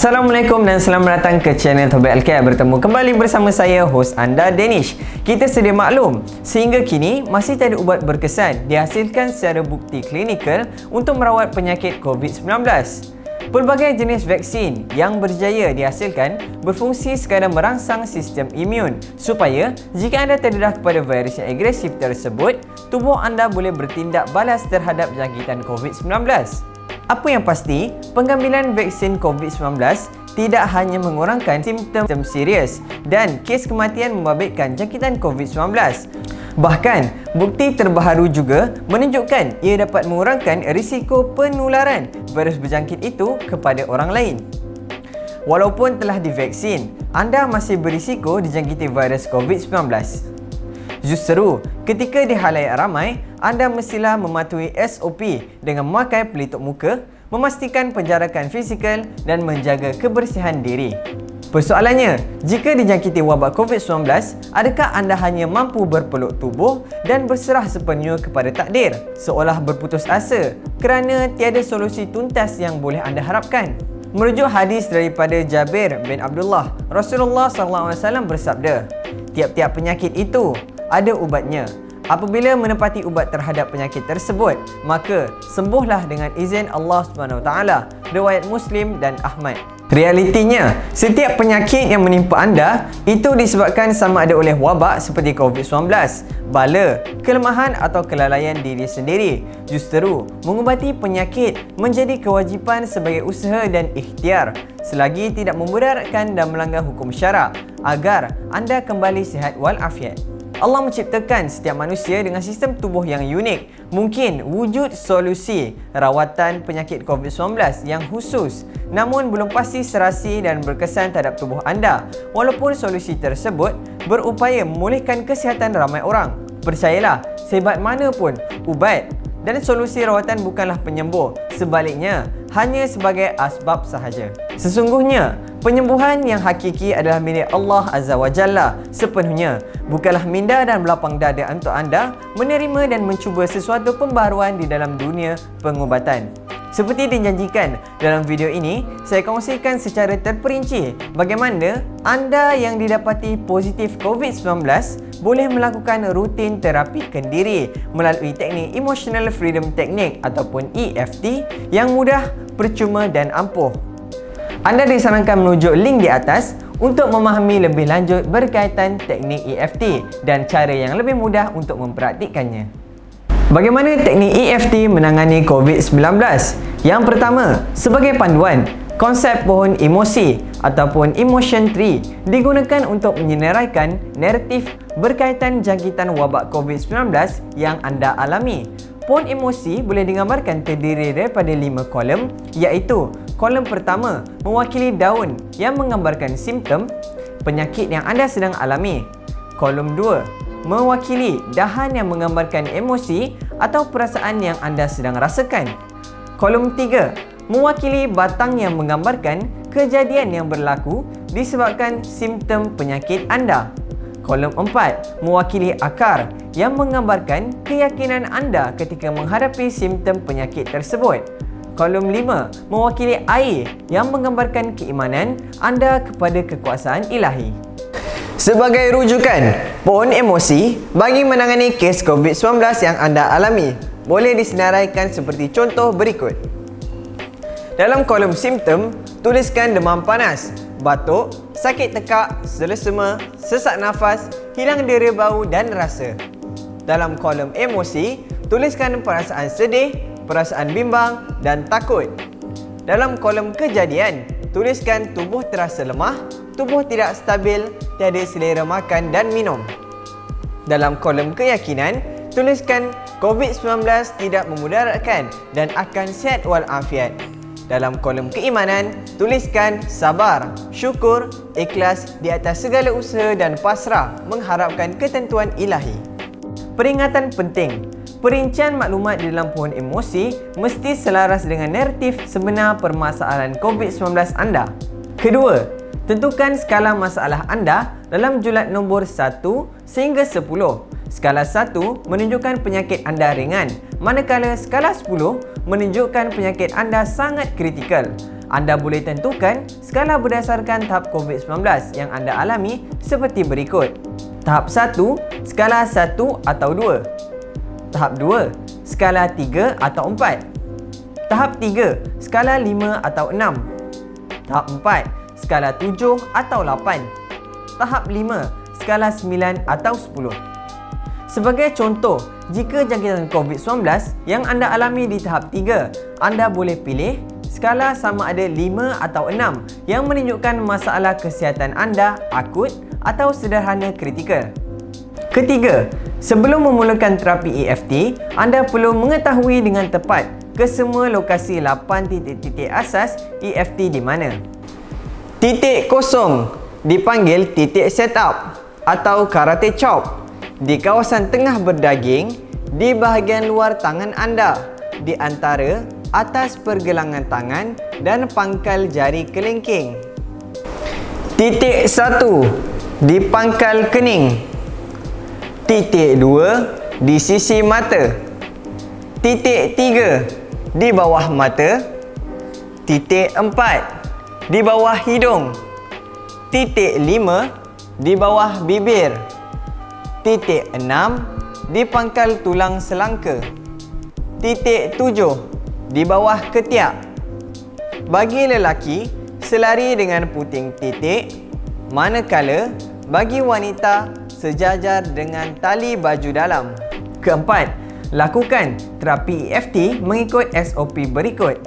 Assalamualaikum dan selamat datang ke channel Taubat Al-Khair. Bertemu kembali bersama saya, hos anda, Danish. Kita sedia maklum, sehingga kini masih tak ada ubat berkesan dihasilkan secara bukti klinikal untuk merawat penyakit COVID-19. Pelbagai jenis vaksin yang berjaya dihasilkan berfungsi sekadar merangsang sistem imun supaya jika anda terdedah kepada virus yang agresif tersebut, tubuh anda boleh bertindak balas terhadap jangkitan COVID-19. Apa yang pasti, pengambilan vaksin COVID-19 tidak hanya mengurangkan simptom serius dan kes kematian membabitkan jangkitan COVID-19. Bahkan, bukti terbaru juga menunjukkan ia dapat mengurangkan risiko penularan virus berjangkit itu kepada orang lain. Walaupun telah divaksin, anda masih berisiko dijangkiti virus COVID-19. Justru, ketika di khalayak ramai, anda mestilah mematuhi SOP dengan memakai pelitup muka, memastikan penjarakan fizikal dan menjaga kebersihan diri. Persoalannya, jika dijangkiti wabak COVID-19, adakah anda hanya mampu berpeluk tubuh dan berserah sepenuhnya kepada takdir, seolah berputus asa kerana tiada solusi tuntas yang boleh anda harapkan? Merujuk hadis daripada Jabir bin Abdullah, Rasulullah SAW bersabda, "Tiap-tiap penyakit itu ada ubatnya. Apabila menepati ubat terhadap penyakit tersebut, maka sembuhlah dengan izin Allah SWT." Riwayat Muslim dan Ahmad. Realitinya, setiap penyakit yang menimpa anda itu disebabkan sama ada oleh wabak seperti COVID-19, bala, kelemahan atau kelalaian diri sendiri. Justru, mengubati penyakit menjadi kewajipan sebagai usaha dan ikhtiar selagi tidak memudaratkan dan melanggar hukum syarak agar anda kembali sihat walafiat. Allah menciptakan setiap manusia dengan sistem tubuh yang unik. Mungkin wujud solusi rawatan penyakit COVID-19 yang khusus, namun belum pasti serasi dan berkesan terhadap tubuh anda. Walaupun solusi tersebut berupaya memulihkan kesihatan ramai orang. Percayalah, sehebat mana pun ubat dan solusi rawatan bukanlah penyembuh. Sebaliknya, hanya sebagai asbab sahaja. Sesungguhnya, penyembuhan yang hakiki adalah milik Allah Azza wa Jalla sepenuhnya. Bukanlah minda dan belapang dada untuk anda menerima dan mencuba sesuatu pembaharuan di dalam dunia pengubatan. Seperti dijanjikan dalam video ini, saya kongsikan secara terperinci bagaimana anda yang didapati positif COVID-19 boleh melakukan rutin terapi kendiri melalui teknik Emotional Freedom Technique ataupun EFT yang mudah, percuma dan ampuh. Anda disarankan menuju link di atas untuk memahami lebih lanjut berkaitan teknik EFT dan cara yang lebih mudah untuk mempraktikkannya. Bagaimana teknik EFT menangani COVID-19? Yang pertama, sebagai panduan, konsep pohon emosi ataupun emotion tree digunakan untuk menyenaraikan naratif berkaitan jangkitan wabak COVID-19 yang anda alami. Pohon emosi boleh digambarkan terdiri daripada 5 kolom, iaitu kolom pertama mewakili daun yang menggambarkan simptom penyakit yang anda sedang alami. Kolom 2 mewakili dahan yang menggambarkan emosi atau perasaan yang anda sedang rasakan. Kolom 3 mewakili batang yang menggambarkan kejadian yang berlaku disebabkan simptom penyakit anda. Kolom 4 mewakili akar yang menggambarkan keyakinan anda ketika menghadapi simptom penyakit tersebut. Kolom 5 mewakili air yang menggambarkan keimanan anda kepada kekuasaan ilahi. Sebagai rujukan, pohon emosi bagi menangani kes COVID-19 yang anda alami boleh disenaraikan seperti contoh berikut. Dalam kolom simptom, tuliskan demam panas, batuk, sakit tekak, selesema, sesak nafas, hilang dera bau dan rasa. Dalam kolom emosi, tuliskan perasaan sedih, perasaan bimbang dan takut. Dalam kolom kejadian, tuliskan tubuh terasa lemah, tubuh tidak stabil, tiada selera makan dan minum. Dalam kolom keyakinan, tuliskan COVID-19 tidak memudaratkan dan akan sihat walafiat. Dalam kolom keimanan, tuliskan sabar, syukur, ikhlas di atas segala usaha dan pasrah mengharapkan ketentuan ilahi. Peringatan penting, perincian maklumat di dalam pohon emosi mesti selaras dengan naratif sebenar permasalahan COVID-19 anda. Kedua, tentukan skala masalah anda dalam julat nombor 1 sehingga 10. Skala 1 menunjukkan penyakit anda ringan, manakala skala 10 menunjukkan penyakit anda sangat kritikal. Anda boleh tentukan skala berdasarkan tahap COVID-19 yang anda alami seperti berikut. Tahap 1, skala 1 atau 2. Tahap 2, skala 3 atau 4. Tahap 3, skala 5 atau 6. Tahap 4, skala 7 atau 8. Tahap 5, skala 9 atau 10. Sebagai contoh, jika jangkitan COVID-19 yang anda alami di tahap 3, anda boleh pilih skala sama ada 5 atau 6 yang menunjukkan masalah kesihatan anda akut atau sederhana kritikal. Ketiga, sebelum memulakan terapi EFT, anda perlu mengetahui dengan tepat kesemua lokasi 8 titik-titik asas EFT di mana. Titik kosong dipanggil titik setup atau karate chop di kawasan tengah berdaging di bahagian luar tangan anda di antara atas pergelangan tangan dan pangkal jari kelingking. Titik 1 di pangkal kening. Titik 2 di sisi mata. Titik 3 di bawah mata. Titik 4 di bawah hidung. Titik 5 di bawah bibir. Titik 6 di pangkal tulang selangka. Titik 7 di bawah ketiak. Bagi lelaki, selari dengan puting titik, manakala bagi wanita sejajar dengan tali baju dalam. Keempat, lakukan terapi EFT mengikut SOP berikut.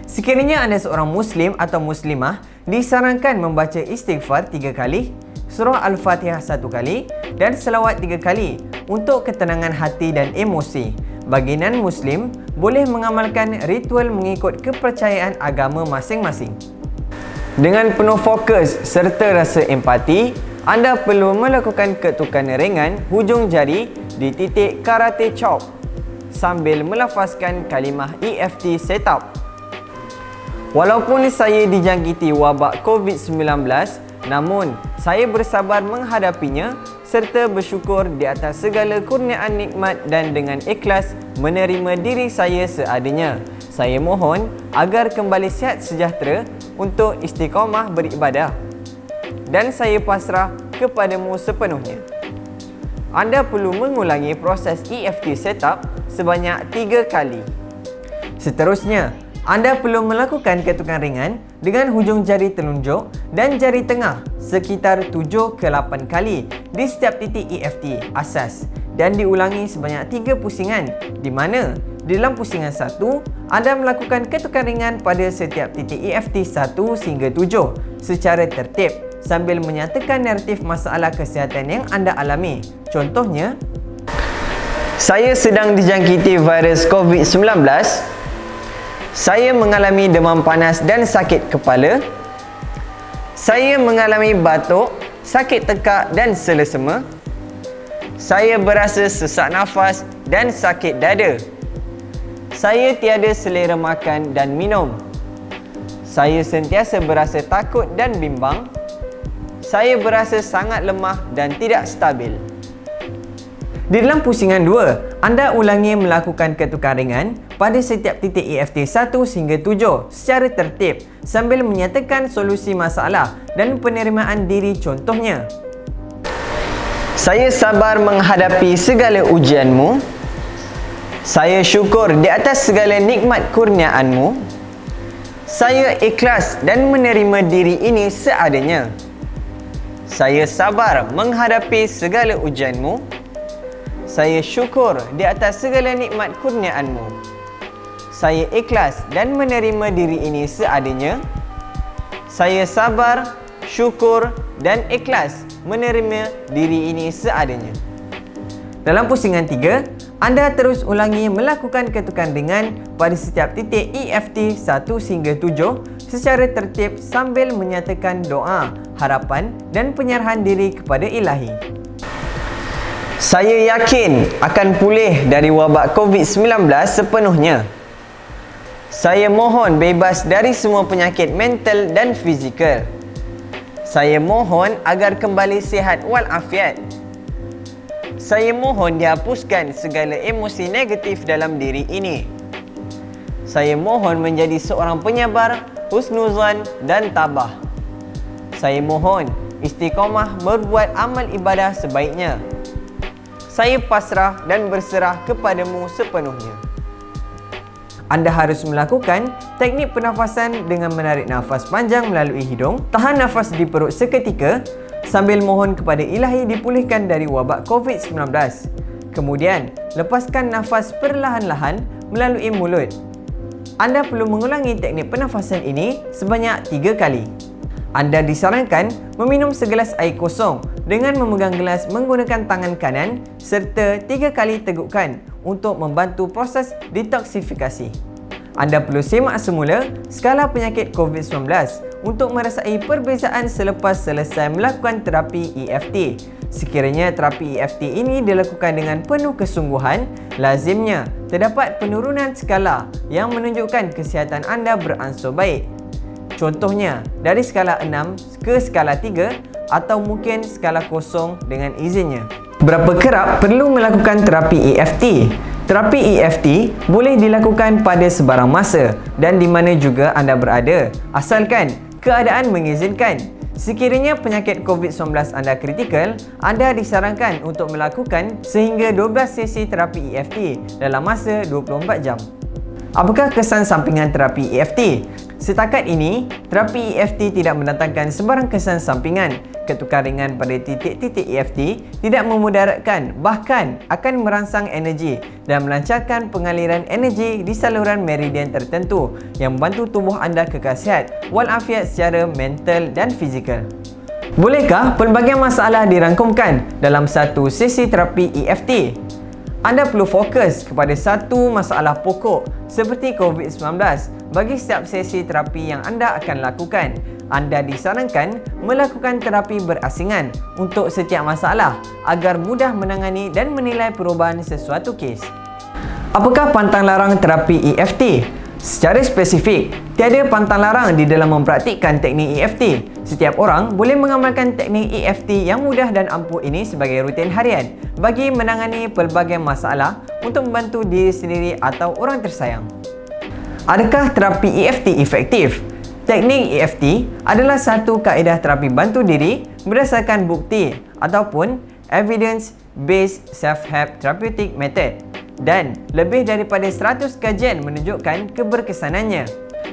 Sekiranya anda seorang Muslim atau Muslimah, disarankan membaca istighfar 3 kali, surah Al-Fatihah 1 kali dan selawat 3 kali untuk ketenangan hati dan emosi. Bagi non-Muslim, boleh mengamalkan ritual mengikut kepercayaan agama masing-masing. Dengan penuh fokus serta rasa empati, anda perlu melakukan ketukan ringan hujung jari di titik karate chop sambil melafazkan kalimah EFT setup. Walaupun saya dijangkiti wabak COVID-19, namun saya bersabar menghadapinya serta bersyukur di atas segala kurniaan nikmat dan dengan ikhlas menerima diri saya seadanya. Saya mohon agar kembali sihat sejahtera untuk istiqamah beribadah. Dan saya pasrah kepadamu sepenuhnya. Anda perlu mengulangi proses EFT setup sebanyak 3 kali. Seterusnya, anda perlu melakukan ketukan ringan dengan hujung jari telunjuk dan jari tengah sekitar 7 ke 8 kali di setiap titik EFT asas dan diulangi sebanyak 3 pusingan di mana di dalam pusingan 1, anda melakukan ketukan ringan pada setiap titik EFT 1 hingga 7 secara tertib sambil menyatakan naratif masalah kesihatan yang anda alami. Contohnya, saya sedang dijangkiti virus COVID-19. Saya mengalami demam panas dan sakit kepala. Saya mengalami batuk, sakit tekak dan selesema. Saya berasa sesak nafas dan sakit dada. Saya tiada selera makan dan minum. Saya sentiasa berasa takut dan bimbang. Saya berasa sangat lemah dan tidak stabil. Di dalam pusingan 2, anda ulangi melakukan ketukan ringan pada setiap titik EFT 1 hingga 7 secara tertib sambil menyatakan solusi masalah dan penerimaan diri. Contohnya, saya sabar menghadapi segala ujianmu. Saya syukur di atas segala nikmat kurniaanmu. Saya ikhlas dan menerima diri ini seadanya. Saya sabar menghadapi segala ujianmu. Saya syukur di atas segala nikmat kurniaanmu. Saya ikhlas dan menerima diri ini seadanya. Saya sabar, syukur dan ikhlas menerima diri ini seadanya. Dalam pusingan 3, anda terus ulangi melakukan ketukan ringan pada setiap titik EFT 1 hingga 7 secara tertib sambil menyatakan doa, harapan dan penyerahan diri kepada Ilahi. Saya yakin akan pulih dari wabak COVID-19 sepenuhnya. Saya mohon bebas dari semua penyakit mental dan fizikal. Saya mohon agar kembali sihat walafiat. Saya mohon dihapuskan segala emosi negatif dalam diri ini. Saya mohon menjadi seorang penyabar, husnuzan dan tabah. Saya mohon istiqamah berbuat amal ibadah sebaiknya. Saya pasrah dan berserah kepadamu sepenuhnya. Anda harus melakukan teknik pernafasan dengan menarik nafas panjang melalui hidung, tahan nafas di perut seketika sambil mohon kepada Ilahi dipulihkan dari wabak COVID-19. Kemudian, lepaskan nafas perlahan-lahan melalui mulut. Anda perlu mengulangi teknik pernafasan ini sebanyak 3 kali. Anda disarankan meminum segelas air kosong dengan memegang gelas menggunakan tangan kanan serta 3 kali tegukkan untuk membantu proses detoksifikasi. Anda perlu semak semula skala penyakit COVID-19 untuk merasai perbezaan selepas selesai melakukan terapi EFT. Sekiranya terapi EFT ini dilakukan dengan penuh kesungguhan, lazimnya terdapat penurunan skala yang menunjukkan kesihatan anda beransur baik. Contohnya, dari skala 6 ke skala 3 atau mungkin skala kosong dengan izinnya. Berapa kerap perlu melakukan terapi EFT? Terapi EFT boleh dilakukan pada sebarang masa dan di mana juga anda berada, asalkan keadaan mengizinkan. Sekiranya penyakit COVID-19 anda kritikal, anda disarankan untuk melakukan sehingga 12 sesi terapi EFT dalam masa 24 jam. Apakah kesan sampingan terapi EFT? Setakat ini, terapi EFT tidak mendatangkan sebarang kesan sampingan. Ketukar ringan pada titik-titik EFT tidak memudaratkan, bahkan akan merangsang energi dan melancarkan pengaliran energi di saluran meridian tertentu yang membantu tubuh anda kekal sihat walafiat secara mental dan fizikal. Bolehkah pelbagai masalah dirangkumkan dalam satu sesi terapi EFT? Anda perlu fokus kepada satu masalah pokok seperti COVID-19 bagi setiap sesi terapi yang anda akan lakukan. Anda disarankan melakukan terapi berasingan untuk setiap masalah agar mudah menangani dan menilai perubahan sesuatu kes. Apakah pantang larang terapi EFT? Secara spesifik, tiada pantang larang di dalam mempraktikkan teknik EFT. Setiap orang boleh mengamalkan teknik EFT yang mudah dan ampuh ini sebagai rutin harian bagi menangani pelbagai masalah untuk membantu diri sendiri atau orang tersayang. Adakah terapi EFT efektif? Teknik EFT adalah satu kaedah terapi bantu diri berdasarkan bukti ataupun evidence-based self-help therapeutic method dan lebih daripada 100 kajian menunjukkan keberkesanannya.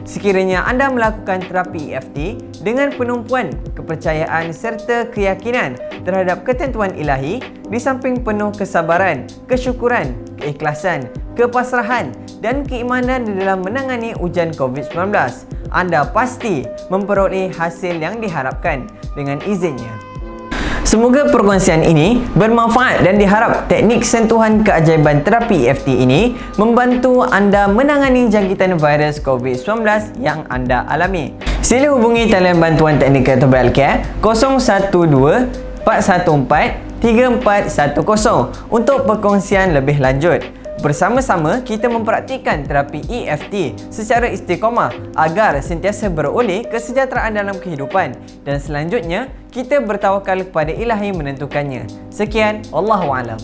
Sekiranya anda melakukan terapi EFT dengan penumpuan kepercayaan serta keyakinan terhadap ketentuan ilahi di samping penuh kesabaran, kesyukuran, keikhlasan, kepasrahan dan keimanan di dalam menangani ujian COVID-19, anda pasti memperoleh hasil yang diharapkan dengan izinnya. Semoga perkongsian ini bermanfaat dan diharap teknik sentuhan keajaiban terapi EFT ini membantu anda menangani jangkitan virus COVID-19 yang anda alami. Sila hubungi talian bantuan teknikal Toba Healthcare 012 414 3410 untuk perkongsian lebih lanjut. Bersama-sama kita mempraktikkan terapi EFT secara istiqamah agar sentiasa beroleh kesejahteraan dalam kehidupan dan selanjutnya kita bertawakal kepada Ilahi menentukannya. Sekian, Allahu a'lam.